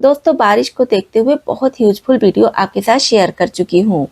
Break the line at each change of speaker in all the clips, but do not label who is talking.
दोस्तों, बारिश को देखते हुए बहुत यूजफुल वीडियो आपके साथ शेयर कर चुकी हूँ।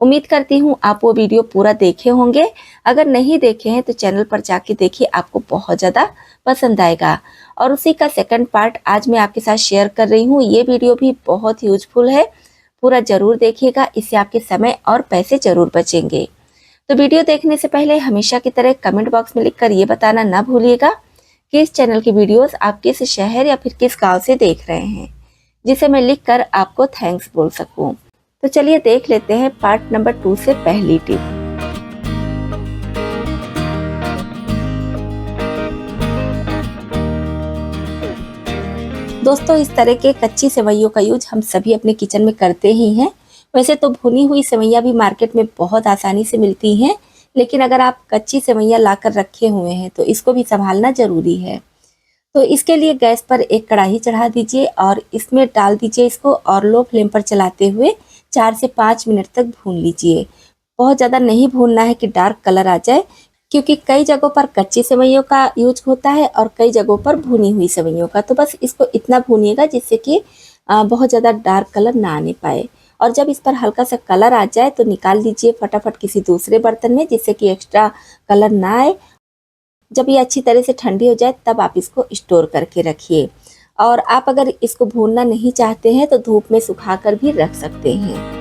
उम्मीद करती हूँ आप वो वीडियो पूरा देखे होंगे। अगर नहीं देखे हैं तो चैनल पर जाके देखिए, आपको बहुत ज़्यादा पसंद आएगा। और उसी का सेकंड पार्ट आज मैं आपके साथ शेयर कर रही हूँ। ये वीडियो भी बहुत यूजफुल है, पूरा जरूर देखिएगा, इससे आपके समय और पैसे जरूर बचेंगे। तो वीडियो देखने से पहले हमेशा की तरह कमेंट बॉक्स में लिखकर ये बताना ना भूलिएगा कि इस चैनल की वीडियोस आप किस शहर या फिर किस गांव से देख रहे हैं, जिसे मैं लिखकर आपको थैंक्स बोल सकूं। तो चलिए देख लेते हैं पार्ट नंबर 2 से पहली टिप। दोस्तों, इस तरह के कच्ची सेवइयों का यूज हम सभी अपने किचन में करते ही हैं। वैसे तो भुनी हुई सेवइयां भी मार्केट में बहुत आसानी से मिलती हैं, लेकिन अगर आप कच्ची सेवइयां लाकर रखे हुए हैं तो इसको भी संभालना जरूरी है। तो इसके लिए गैस पर एक कढ़ाई चढ़ा दीजिए और इसमें डाल दीजिए इसको, और लो फ्लेम पर चलाते हुए 4 से 5 मिनट तक भून लीजिए। बहुत ज़्यादा नहीं भूनना है कि डार्क कलर आ जाए, क्योंकि कई जगहों पर कच्ची सेवइयों का यूज होता है और कई जगहों पर भुनी हुई सेवइयों का। तो बस इसको इतना भूनिएगा जिससे कि बहुत ज़्यादा डार्क कलर ना आने पाए। और जब इस पर हल्का सा कलर आ जाए तो निकाल लीजिए फटाफट किसी दूसरे बर्तन में, जिससे कि एक्स्ट्रा कलर ना आए। जब ये अच्छी तरह से ठंडी हो जाए तब आप इसको स्टोर करके रखिए। और आप अगर इसको भूनना नहीं चाहते हैं तो धूप में सुखाकर भी रख सकते हैं।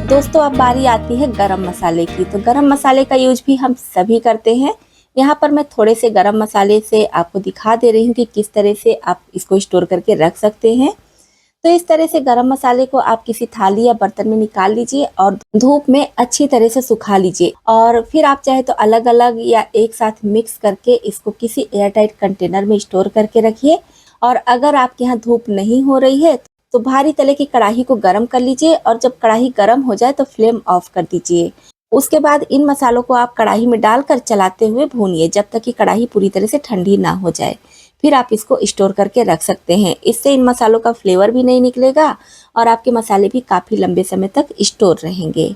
दोस्तों, अब बारी आती है गरम मसाले की। तो गरम मसाले का यूज भी हम सभी करते हैं। यहाँ पर मैं थोड़े से गरम मसाले से आपको दिखा दे रही हूँ कि किस तरह से आप इसको स्टोर करके रख सकते हैं। तो इस तरह से गरम मसाले को आप किसी थाली या बर्तन में निकाल लीजिए और धूप में अच्छी तरह से सुखा लीजिए। और फिर आप चाहे तो अलग अलग या एक साथ मिक्स करके इसको किसी एयरटाइट कंटेनर में स्टोर करके रखिए। और अगर आपके यहाँ धूप नहीं हो रही है तो भारी तले की कढ़ाई को गर्म कर लीजिए, और जब कढ़ाई गर्म हो जाए तो फ्लेम ऑफ कर दीजिए। उसके बाद इन मसालों को आप कढ़ाई में डालकर चलाते हुए भूनिए जब तक कि कढ़ाई पूरी तरह से ठंडी ना हो जाए। फिर आप इसको स्टोर करके रख सकते हैं। इससे इन मसालों का फ्लेवर भी नहीं निकलेगा और आपके मसाले भी काफी लंबे समय तक स्टोर रहेंगे।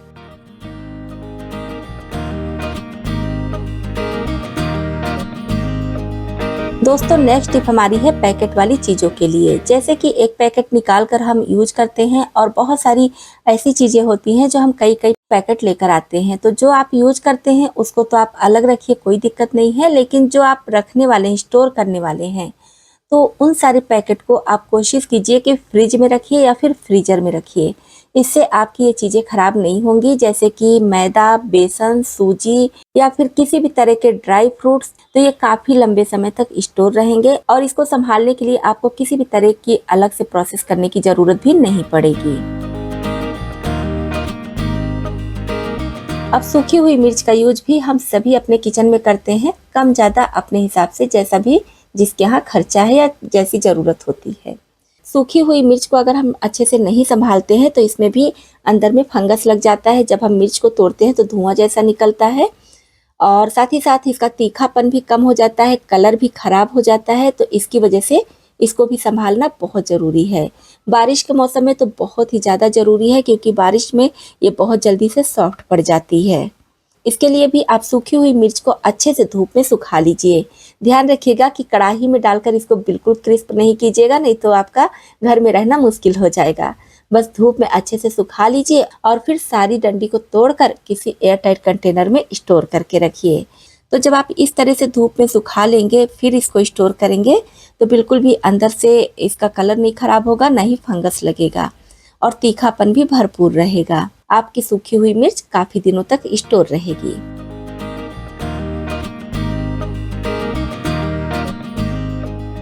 दोस्तों, नेक्स्ट टिप हमारी है पैकेट वाली चीज़ों के लिए। जैसे कि एक पैकेट निकाल कर हम यूज करते हैं और बहुत सारी ऐसी चीज़ें होती हैं जो हम कई कई पैकेट लेकर आते हैं। तो जो आप यूज करते हैं उसको तो आप अलग रखिए, कोई दिक्कत नहीं है, लेकिन जो आप रखने वाले हैं, स्टोर करने वाले हैं, तो उन सारे पैकेट को आप कोशिश कीजिए कि फ्रिज में रखिए या फिर फ्रीजर में रखिए। इससे आपकी ये चीज़ें खराब नहीं होंगी, जैसे कि मैदा, बेसन, सूजी या फिर किसी भी तरह के ड्राई फ्रूट्स। तो ये काफ़ी लंबे समय तक स्टोर रहेंगे और इसको संभालने के लिए आपको किसी भी तरह की अलग से प्रोसेस करने की ज़रूरत भी नहीं पड़ेगी। अब सूखी हुई मिर्च का यूज भी हम सभी अपने किचन में करते हैं, कम ज़्यादा अपने हिसाब से, जैसा भी जिसके यहाँ खर्चा है या जैसी ज़रूरत होती है। सूखी हुई मिर्च को अगर हम अच्छे से नहीं संभालते हैं तो इसमें भी अंदर में फंगस लग जाता है। जब हम मिर्च को तोड़ते हैं तो धुआं जैसा निकलता है, और साथ ही साथ इसका तीखापन भी कम हो जाता है, कलर भी खराब हो जाता है। तो इसकी वजह से इसको भी संभालना बहुत ज़रूरी है। बारिश के मौसम में तो बहुत ही ज़्यादा ज़रूरी है, क्योंकि बारिश में ये बहुत जल्दी से सॉफ्ट पड़ जाती है। इसके लिए भी आप सूखी हुई मिर्च को अच्छे से धूप में सुखा लीजिए। ध्यान रखिएगा कि कढ़ाई में डालकर इसको बिल्कुल क्रिस्प नहीं कीजिएगा, नहीं तो आपका घर में रहना मुश्किल हो जाएगा। बस धूप में अच्छे से सुखा लीजिए और फिर सारी डंडी को तोड़कर किसी एयरटाइट कंटेनर में स्टोर करके रखिए। तो जब आप इस तरह से धूप में सुखा लेंगे फिर इसको स्टोर करेंगे तो बिल्कुल भी अंदर से इसका कलर नहीं खराब होगा, ना ही फंगस लगेगा, और तीखापन भी भरपूर रहेगा। आपकी सूखी हुई मिर्च काफी दिनों तक स्टोर रहेगी।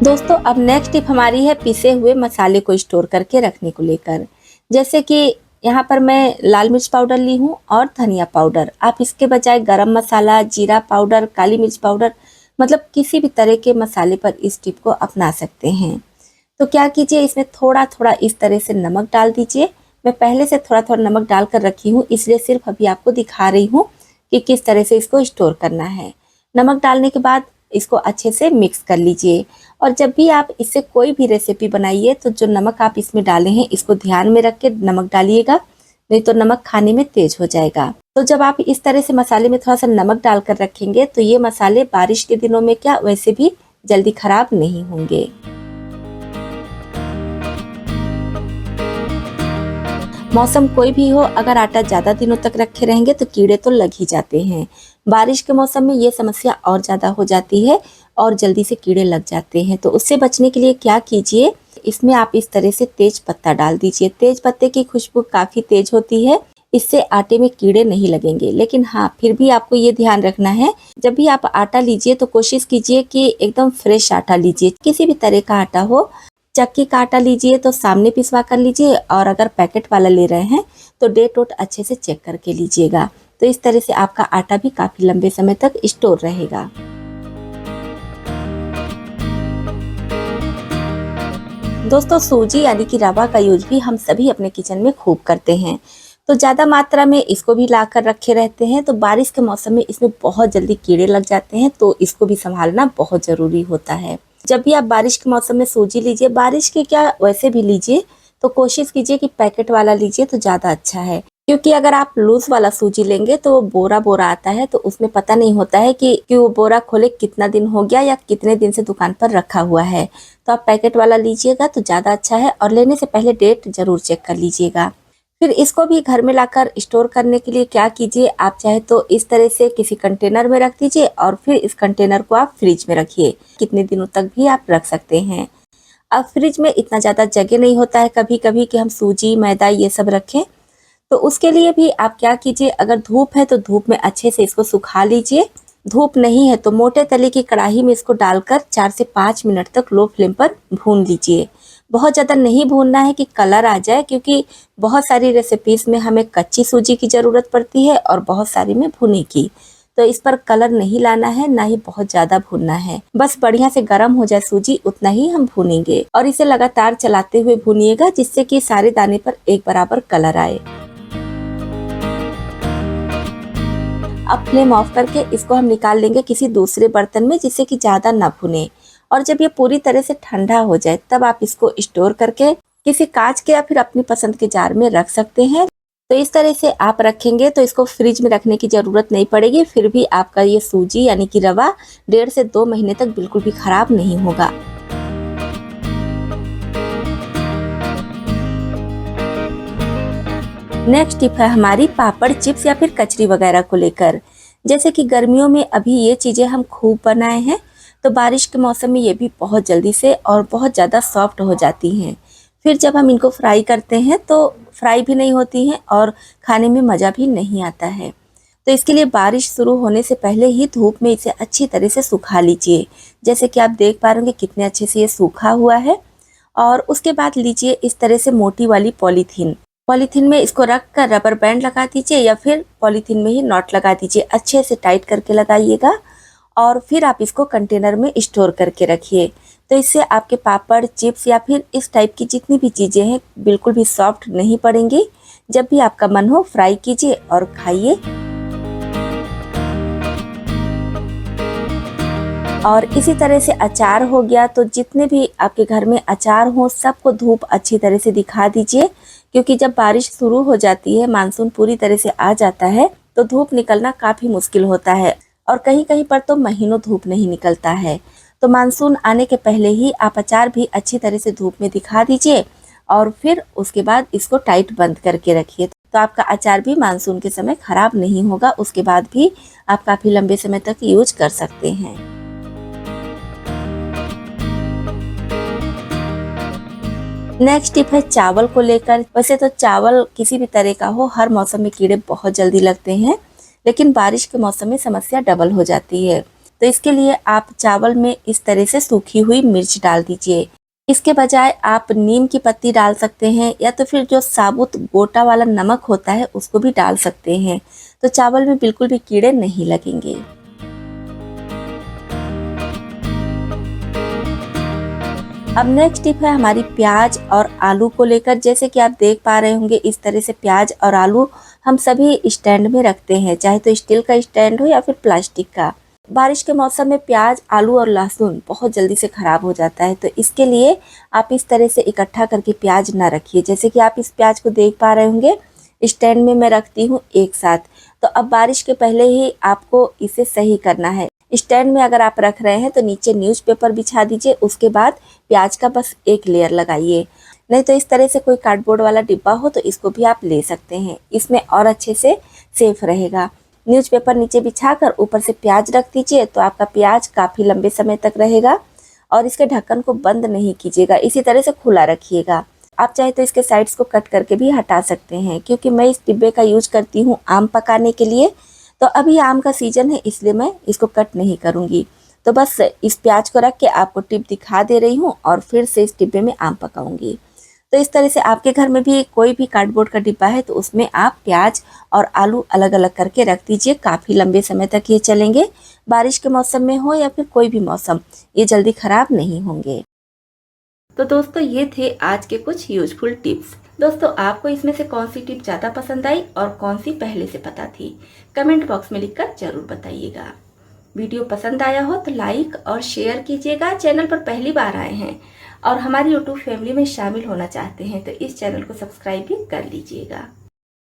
दोस्तों, अब नेक्स्ट टिप हमारी है पिसे हुए मसाले को स्टोर करके रखने को लेकर। जैसे कि यहाँ पर मैं लाल मिर्च पाउडर ली हूँ और धनिया पाउडर। आप इसके बजाय गरम मसाला, जीरा पाउडर, काली मिर्च पाउडर, मतलब किसी भी तरह के मसाले पर इस टिप को अपना सकते हैं। तो क्या कीजिए, इसमें थोड़ा थोड़ा इस तरह से नमक डाल दीजिए। मैं पहले से थोड़ा थोड़ा नमक डाल कर रखी हूँ, इसलिए सिर्फ अभी आपको दिखा रही हूँ कि किस तरह से इसको स्टोर करना है। नमक डालने के बाद इसको अच्छे से मिक्स कर लीजिए। और जब भी आप इससे कोई भी रेसिपी बनाइए तो जो नमक आप इसमें डाले हैं इसको ध्यान में रख के नमक डालिएगा, नहीं तो नमक खाने में तेज हो जाएगा। तो जब आप इस तरह से मसाले में थोड़ा सा नमक डालकर रखेंगे तो ये मसाले बारिश के दिनों में क्या वैसे भी जल्दी खराब नहीं होंगे। मौसम कोई भी हो, अगर आटा ज़्यादा दिनों तक रखे रहेंगे तो कीड़े तो लग ही जाते हैं। बारिश के मौसम में ये समस्या और ज़्यादा हो जाती है और जल्दी से कीड़े लग जाते हैं। तो उससे बचने के लिए क्या कीजिए, इसमें आप इस तरह से तेज पत्ता डाल दीजिए। तेज पत्ते की खुशबू काफ़ी तेज होती है, इससे आटे में कीड़े नहीं लगेंगे। लेकिन हाँ, फिर भी आपको ये ध्यान रखना है, जब भी आप आटा लीजिए तो कोशिश कीजिए कि एकदम फ्रेश आटा लीजिए। किसी भी तरह का आटा हो, चक्की का आटा लीजिए तो सामने पिसवा कर लीजिए, और अगर पैकेट वाला ले रहे हैं तो डेट वोट अच्छे से चेक करके लीजिएगा। तो इस तरह से आपका आटा भी काफ़ी लंबे समय तक स्टोर रहेगा। दोस्तों, सूजी यानी कि रवा का यूज भी हम सभी अपने किचन में खूब करते हैं। तो ज़्यादा मात्रा में इसको भी ला कर रखे रहते हैं, तो बारिश के मौसम में इसमें बहुत जल्दी कीड़े लग जाते हैं, तो इसको भी संभालना बहुत ज़रूरी होता है। जब भी आप बारिश के मौसम में सूजी लीजिए, बारिश के क्या वैसे भी लीजिए, तो कोशिश कीजिए कि पैकेट वाला लीजिए तो ज़्यादा अच्छा है। क्योंकि अगर आप लूज वाला सूजी लेंगे तो वो बोरा बोरा आता है, तो उसमें पता नहीं होता है कि वो बोरा खोले कितना दिन हो गया या कितने दिन से दुकान पर रखा हुआ है। तो आप पैकेट वाला लीजिएगा तो ज़्यादा अच्छा है, और लेने से पहले डेट ज़रूर चेक कर लीजिएगा। फिर इसको भी घर में लाकर स्टोर करने के लिए क्या कीजिए, आप चाहे तो इस तरह से किसी कंटेनर में रख दीजिए और फिर इस कंटेनर को आप फ्रिज में रखिए। कितने दिनों तक भी आप रख सकते हैं। अब फ्रिज में इतना ज़्यादा जगह नहीं होता है कभी कभी कि हम सूजी मैदा ये सब रखें, तो उसके लिए भी आप क्या कीजिए, अगर धूप है तो धूप में अच्छे से इसको सुखा लीजिए। धूप नहीं है तो मोटे तले की कढ़ाई में इसको डालकर 4 से 5 मिनट तक लो फ्लेम पर भून लीजिए। बहुत ज़्यादा नहीं भूनना है कि कलर आ जाए, क्योंकि बहुत सारी रेसिपीज़ में हमें कच्ची सूजी की ज़रूरत पड़ती है और बहुत सारी में भुनी की। तो इस पर कलर नहीं लाना है, ना ही बहुत ज़्यादा भूनना है। बस बढ़िया से गर्म हो जाए सूजी, उतना ही हम भूनेंगे, और इसे लगातार चलाते हुए भूनिएगा जिससे कि सारे दाने पर एक बराबर कलर आए। अब फ्लेम ऑफ करके इसको हम निकाल लेंगे किसी दूसरे बर्तन में, जिससे कि ज़्यादा ना भुने। और जब ये पूरी तरह से ठंडा हो जाए तब आप इसको स्टोर करके किसी कांच के या फिर अपनी पसंद के जार में रख सकते हैं। तो इस तरह से आप रखेंगे तो इसको फ्रिज में रखने की ज़रूरत नहीं पड़ेगी। फिर भी आपका ये सूजी यानी कि रवा 1.5 से 2 महीने तक बिल्कुल भी खराब नहीं होगा। नेक्स्ट टिप है हमारी पापड़, चिप्स या फिर कचरी वगैरह को लेकर। जैसे कि गर्मियों में अभी ये चीज़ें हम खूब बनाए हैं, तो बारिश के मौसम में ये भी बहुत जल्दी से और बहुत ज़्यादा सॉफ्ट हो जाती हैं। फिर जब हम इनको फ्राई करते हैं तो फ्राई भी नहीं होती हैं और खाने में मज़ा भी नहीं आता है। तो इसके लिए बारिश शुरू होने से पहले ही धूप में इसे अच्छी तरह से सुखा लीजिए। जैसे कि आप देख पा रहे होंगे कितने अच्छे से ये सूखा हुआ है। और उसके बाद लीजिए इस तरह से मोटी वाली पॉलीथीन। पॉलीथीन में इसको रख कर रबर बैंड लगा दीजिए, या फिर पॉलीथीन में ही नॉट लगा दीजिए। अच्छे से टाइट करके लगाइएगा और फिर आप इसको कंटेनर में स्टोर करके रखिए। तो इससे आपके पापड़, चिप्स या फिर इस टाइप की जितनी भी चीज़ें हैं बिल्कुल भी सॉफ्ट नहीं पड़ेंगी। जब भी आपका मन हो फ्राई कीजिए और खाइए। और इसी तरह से अचार हो गया, तो जितने भी आपके घर में अचार हो सबको धूप अच्छी तरह से दिखा दीजिए, क्योंकि जब बारिश शुरू हो जाती है, मानसून पूरी तरह से आ जाता है, तो धूप निकलना काफ़ी मुश्किल होता है और कहीं कहीं पर तो महीनों धूप नहीं निकलता है। तो मानसून आने के पहले ही आप अचार भी अच्छी तरह से धूप में दिखा दीजिए और फिर उसके बाद इसको टाइट बंद करके रखिए। तो आपका अचार भी मानसून के समय ख़राब नहीं होगा, उसके बाद भी आप काफ़ी लंबे समय तक यूज कर सकते हैं। नेक्स्ट टिप है चावल को लेकर। वैसे तो चावल किसी भी तरह का हो, हर मौसम में कीड़े बहुत जल्दी लगते हैं, लेकिन बारिश के मौसम में समस्या डबल हो जाती है। तो इसके लिए आप चावल में इस तरह से सूखी हुई मिर्च डाल दीजिए। इसके बजाय आप नीम की पत्ती डाल सकते हैं, या तो फिर जो साबुत गोटा वाला नमक होता है उसको भी डाल सकते हैं। तो चावल में बिल्कुल भी कीड़े नहीं लगेंगे। अब नेक्स्ट टिप है हमारी प्याज और आलू को लेकर। जैसे कि आप देख पा रहे होंगे इस तरह से प्याज और आलू हम सभी स्टैंड में रखते हैं, चाहे तो स्टील का स्टैंड हो या फिर प्लास्टिक का। बारिश के मौसम में प्याज, आलू और लहसुन बहुत जल्दी से ख़राब हो जाता है, तो इसके लिए आप इस तरह से इकट्ठा करके प्याज ना रखिए। जैसे कि आप इस प्याज को देख पा रहे होंगे, स्टैंड में मैं रखती हूँ एक साथ। तो अब बारिश के पहले ही आपको इसे सही करना है। स्टैंड में अगर आप रख रहे हैं तो नीचे न्यूज़पेपर बिछा दीजिए, उसके बाद प्याज का बस एक लेयर लगाइए। नहीं तो इस तरह से कोई कार्डबोर्ड वाला डिब्बा हो तो इसको भी आप ले सकते हैं, इसमें और अच्छे से सेफ रहेगा। न्यूज़पेपर नीचे बिछाकर ऊपर से प्याज रख दीजिए तो आपका प्याज काफ़ी लंबे समय तक रहेगा। और इसके ढक्कन को बंद नहीं कीजिएगा, इसी तरह से खुला रखिएगा। आप चाहे तो इसके साइड्स को कट करके भी हटा सकते हैं, क्योंकि मैं इस डिब्बे का यूज करती हूँ आम पकाने के लिए। तो अभी आम का सीजन है, इसलिए मैं इसको कट नहीं करूँगी। तो बस इस प्याज को रख के आपको टिप दिखा दे रही हूँ और फिर से इस डिब्बे में आम पकाऊंगी। तो इस तरह से आपके घर में भी कोई भी कार्डबोर्ड का डिब्बा है तो उसमें आप प्याज और आलू अलग अलग करके रख दीजिए, काफ़ी लंबे समय तक ये चलेंगे। बारिश के मौसम में हो या फिर कोई भी मौसम, ये जल्दी ख़राब नहीं होंगे। तो दोस्तों ये थे आज के कुछ यूजफुल टिप्स। दोस्तों आपको इसमें से कौन सी टिप ज़्यादा पसंद आई और कौन सी पहले से पता थी, कमेंट बॉक्स में लिखकर जरूर बताइएगा। वीडियो पसंद आया हो तो लाइक और शेयर कीजिएगा। चैनल पर पहली बार आए हैं और हमारी यूट्यूब फैमिली में शामिल होना चाहते हैं तो इस चैनल को सब्सक्राइब भी कर लीजिएगा।